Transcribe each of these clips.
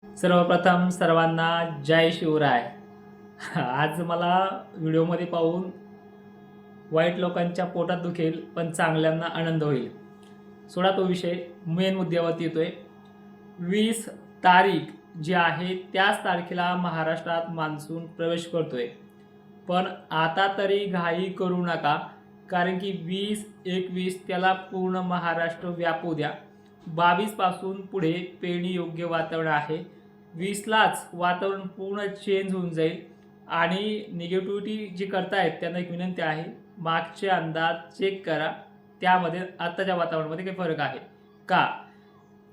सर्वप्रथम सर्वांना जय शिवराय. आज मला व्हिडिओमध्ये पाहून वाईट लोकांच्या पोटात दुखेल पण चांगल्यांना आनंद होईल. सोडा तो विषय, मेन मुद्द्यावरती येतोय. 20 तारीख जी आहे त्याच तारखेला महाराष्ट्रात मान्सून प्रवेश करतोय. पण आता तरी घाई करू नका, कारण की 20-21 त्याला पूर्ण महाराष्ट्र व्यापू द्या. 22 पासून पुढे पेरणी योग्य वातावरण आहे. 20लाच वातावरण पूर्ण चेंज होऊन जाईल. आणि निगेटिव्हिटी जी करतायत त्यांना एक विनंती आहे, मागचे अंदाज चेक करा, त्यामध्ये आत्ताच्या वातावरणामध्ये काही फरक आहे का.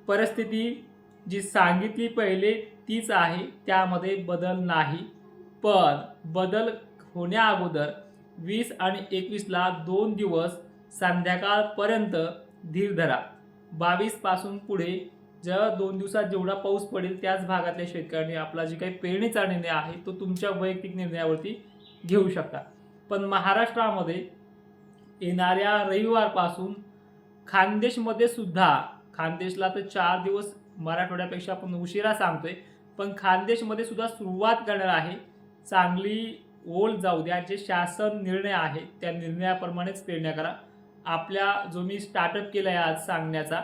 परिस्थिती जी सांगितली पहिले तीच आहे, त्यामध्ये बदल नाही. पण बदल होण्या अगोदर 20 आणि 21ला 2 दिवस संध्याकाळपर्यंत धीर धरा. 22 पासून पुढे जेव्हा 2 दिवसात जेवढा पाऊस पडेल त्याच भागातल्या शेतकऱ्यांनी आपला जी काही पेरणीचा निर्णय आहे तो तुमच्या वैयक्तिक निर्णयावरती घेऊ शकता. पण महाराष्ट्रामध्ये येणाऱ्या रविवारपासून खानदेशमध्ये सुद्धा, खानदेशला तर 4 दिवस मराठवाड्यापेक्षा आपण उशिरा सांगतोय, पण खानदेशमध्ये सुद्धा सुरुवात करणार आहे. चांगली ओल जाऊ द्या. जे शासन निर्णय आहे त्या निर्णयाप्रमाणेच पेरण्या करा. आपल्या जो मी स्टार्टअप केला आहे आज सांगण्याचा,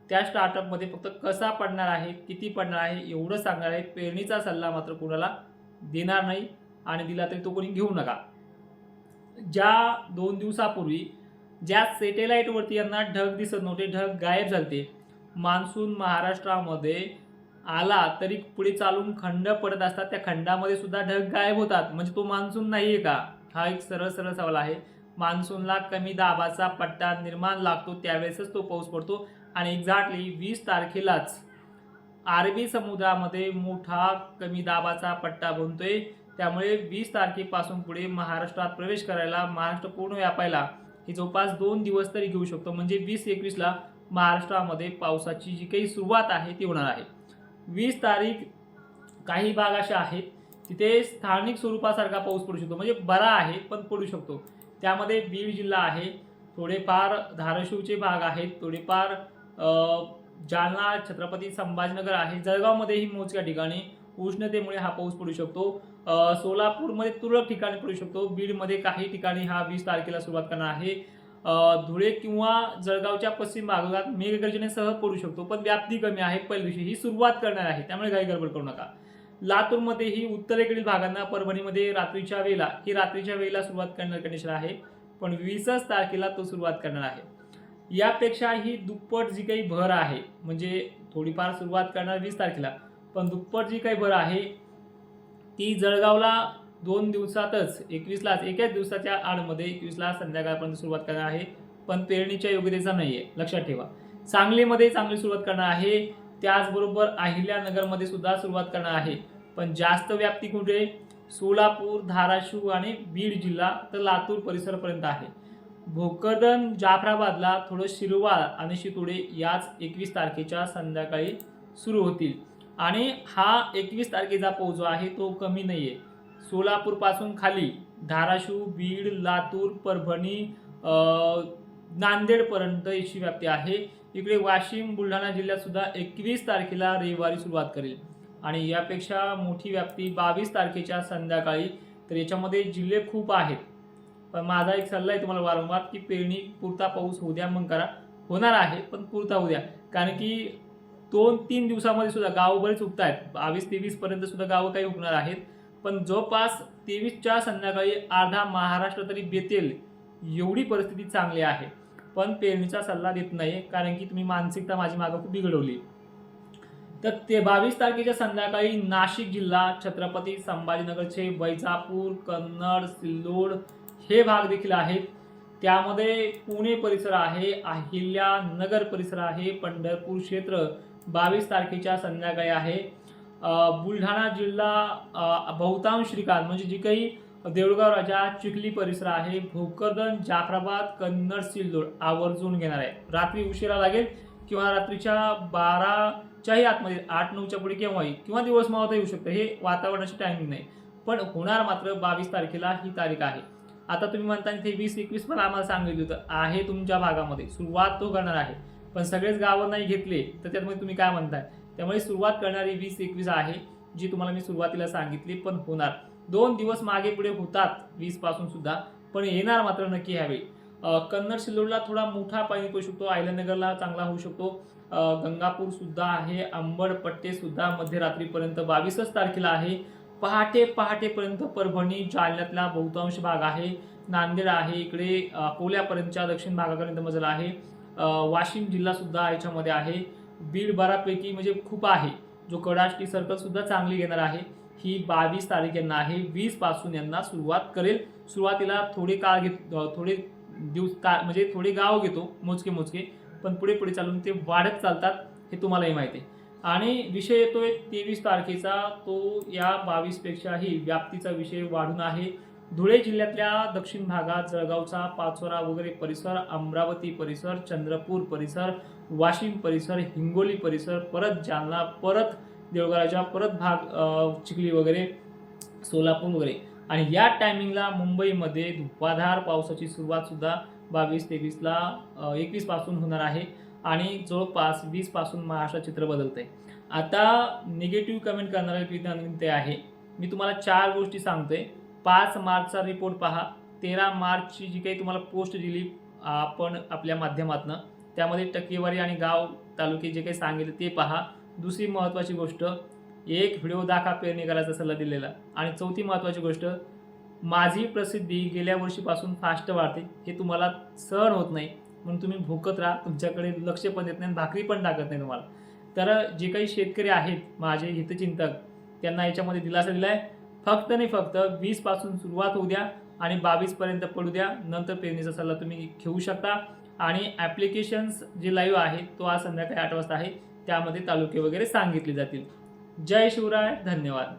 त्या स्टार्टअपमध्ये फक्त कसा पडणार आहे, किती पडणार आहे एवढं सांगणार आहे. पेरणीचा सल्ला मात्र कोणाला देणार नाही, आणि दिला तरी तो कोणी घेऊ नका. ज्या 2 दिवसापूर्वी ज्या सॅटेलाईटवरती यांना ढग दिसत नव्हते, ढग गायब झालते, मान्सून महाराष्ट्रामध्ये आला तरी पुढे चालून खंड पडत असतात, त्या खंडामध्ये सुद्धा ढग गायब होतात, म्हणजे तो मान्सून नाही आहे का. हा एक सरळ सरळ सवाल आहे. मान्सूनला कमी दाबाचा पट्टा निर्माण लागतो त्यावेळेसच तो पाऊस पडतो, आणि एक्झॅक्टली 20 तारखेलाच अरबी समुद्रामध्ये मोठा कमी दाबाचा पट्टा बनतोय. त्यामुळे 20 तारखेपासून पुढे महाराष्ट्रात प्रवेश करायला, महाराष्ट्र पूर्ण व्यापायला हे जवळपास 2 दिवस तरी घेऊ शकतो. म्हणजे 20-21ला महाराष्ट्रामध्ये पावसाची जी काही सुरुवात आहे ती होणार आहे. 20 तारीख काही भाग असे आहेत तिथे स्थानिक स्वरूपासारखा पाऊस पडू शकतो, म्हणजे बरा आहे पण पडू शकतो. त्यामध्ये बीड जिल्हा आहे, थोडेफार धाराशिवचे भाग आहेत, थोडेफार जालना, छत्रपती संभाजीनगर आहे, जळगावमध्येही मोजक्या ठिकाणी उष्णतेमुळे हा पाऊस पडू शकतो. सोलापूरमध्ये तुरळक ठिकाणी पडू शकतो. बीडमध्ये काही ठिकाणी हा 20 तारखेला सुरुवात करणार आहे. धुळे किंवा जळगावच्या पश्चिम भागात मेघगर्जनेसह पडू शकतो, पण व्याप्ती कमी आहे. पहिल्या दिवशी ही सुरुवात करणार आहे, त्यामुळे काही गडबड करू नका. लातूरमध्येही उत्तरेकडील भागांना, परभणीमध्ये रात्रीच्या वेळेला सुरुवात करणार कंडिशन आहे, पण 20 तारखेला तो सुरुवात करणार आहे. यापेक्षाही दुप्पट जी काही भर आहे, म्हणजे थोडीफार सुरुवात करणार 20 तारखेला, पण दुप्पट जी काही भर आहे ती जळगावला 2 दिवसातच, 21लाच, एकाच दिवसाच्या आडमध्ये 21ला संध्याकाळपर्यंत सुरुवात करणार आहे, पण पेरणीच्या योग्यतेचा नाही आहे, लक्षात ठेवा. सांगलीमध्ये चांगली सुरुवात करणार आहे, त्याचबरोबर अहिल्यानगरमध्ये सुद्धा सुरुवात करणार आहे, पण जास्त व्याप्ती कुठे, सोलापूर, धाराशिव आणि बीड जिल्हा तर लातूर परिसरापर्यंत आहे. भोकरदन, जाफराबादला थोडं शिरवाळ आणि शितोडे याच 21 तारखेच्या संध्याकाळी सुरू होतील. आणि हा 21 तारखेचा पाऊस जो आहे तो कमी नाही आहे. सोलापूरपासून खाली धाराशिव, बीड, लातूर, परभणी, नांदेडपर्यंत याची व्याप्ती आहे. इकडे वाशिम, बुलढाणा जिल्ह्यात सुद्धा 21 तारखेला रविवारी सुरुवात करेल, आणि यापेक्षा मोठी व्याप्ती 22 तारखेच्या संध्याकाळी. तर याच्यामध्ये जिल्हे खूप आहेत, पण माझा एक सल्ला आहे तुम्हाला वारंवार, की पेरणी पुरता पाऊस होऊ द्या, मग करा. होणार आहे पण पुरता होऊ द्या, कारण की 2-3 दिवसामध्ये सुद्धा गावं बरेच उगत आहेत. 22-23 पर्यंत सुद्धा गावं काही उगणार आहेत, पण जवळपास 23च्या संध्याकाळी अर्धा महाराष्ट्र तरी बेतेल एवढी परिस्थिती चांगली आहे. पण पेरणीचा सल्ला देत नाही, कारण की तुम्ही मानसिकता माझी मागं खूप बिघडवली. तर ते 22 तारखेच्या संध्याकाळी नाशिक जिल्हा, छत्रपती संभाजीनगरचे वैजापूर, कन्नड, सिल्लोड हे भाग देखील आहेत. त्यामध्ये पुणे परिसर आहे, अहिल्यानगर परिसर आहे, पंढरपूर क्षेत्र 22 तारखेच्या संध्याकाळी आहे. बुलढाणा जिल्हा बहुतांश श्रीकांत, म्हणजे जी काही देऊळगाव राजा, चिखली परिसर आहे, भोकरदन, जाफराबाद, कन्नड, सिल्लोड आवर्जून घेणार आहे. रात्री उशिरा लागेल किंवा रात्रीच्या 12च्याही आतमध्ये, 8-9च्या पुढे केव्हाही, किंवा दिवस मावळता येऊ शकतं, हे वातावरणाची टायमिंग नाही. पण होणार मात्र 22 तारखेला ही तारीख आहे. आता तुम्ही म्हणता ते 20-21 पण आम्हाला सांगितलं होतं, आहे तुमच्या भागामध्ये सुरुवात तो करणार आहे, पण सगळेच गावं नाही घेतले, तर त्यामुळे तुम्ही काय म्हणताय, त्यामुळे सुरुवात करणारी 20-21 आहे, जी तुम्हाला मी सुरुवातीला सांगितली, पण होणार 2 दिवस मागे पुढे होतात 20 पासून सुद्धा, पण येणार मात्र नक्की ह्यावेळी. कन्नड सिल्लोडला थोडा मोठा पाणी पडू शकतो, अहिल्यानगरला चांगला होऊ शकतो, गंगापूर सुद्धा आहे, अंबड पट्टे सुद्धा मध्यरात्रीपर्यंत 22 तारखेला आहे. पहाटेपर्यंत परभणी जालन्यातला बहुतांश भाग आहे, नांदेड आहे, इकडे अकोल्यापर्यंतच्या दक्षिण भागापर्यंत मजल आहे, वाशिम जिल्हा सुद्धा याच्यामध्ये आहे, बीड बऱ्यापैकी म्हणजे खूप आहे, जो कडाष्टी सर्कल सुद्धा चांगली घेणार आहे. ही 22 तारीख यांना आहे, 20 पासून यांना सुरुवात करेल. सुरुवातीला थोडे काळ थोडे दिवस म्हणजे थोडे गाव घेतो मोजके, पण पुढे पुढे चालून ते वाढत चालतात, हे तुम्हालाही माहिती आहे. आणि विषय येतोय 23 तारखेचा, तो या 22 पेक्षाही व्याप्तीचा विषय वाढून आहे. धुळे जिल्ह्यातल्या दक्षिण भागात जळगावचा पाचोरा वगैरे परिसर, अमरावती परिसर, चंद्रपूर परिसर, वाशिम परिसर, हिंगोली परिसर, परत जालना, परत देवगडच्या परत भाग, चिखली वगैरे, सोलापूर वगैरे. आणि या टायमिंगला मुंबईमध्ये धुपाधार पावसाची सुरुवात सुद्धा 22-23ला 21 पासून होणार आहे आणि जवळपास 20 पासून महाराष्ट्रात चित्र बदलतंय. आता निगेटिव्ह कमेंट करणाऱ्या विनंती आहे, मी तुम्हाला 4 गोष्टी सांगतोय. 5 मार्चचा रिपोर्ट पहा, 13 मार्चची जी काही तुम्हाला पोस्ट दिली आपण आपल्या माध्यमातून, त्यामध्ये टक्केवारी आणि गाव तालुके जे काही सांगितले ते पहा. दुसरी महत्त्वाची गोष्ट, एक व्हिडिओ दाखवा पेरणी करायचा सल्ला दिलेला. आणि चौथी महत्त्वाची गोष्ट, माझी प्रसिद्धी गेल्या वर्षीपासून फास्ट वाढते, हे तुम्हाला सहन होत नाही म्हणून तुम्ही भोकत राहा, तुमच्याकडे लक्ष पण देत नाही, भाकरी पण टाकत नाही तुम्हाला. तर जे काही शेतकरी आहेत माझे हितचिंतक, त्यांना याच्यामध्ये दिलासा दिला आहे. फक्त आणि फक्त 20 पासून सुरुवात होऊ द्या आणि 22 पर्यंत पडू द्या, नंतर पेरणीचा सल्ला तुम्ही घेऊ शकता. आणि ॲप्लिकेशन्स जे लाईव्ह आहे तो आज संध्याकाळी 8 वाजता आहे, त्यामध्ये तालुके वगैरे सांगितले जातील. जय शिवराय, धन्यवाद.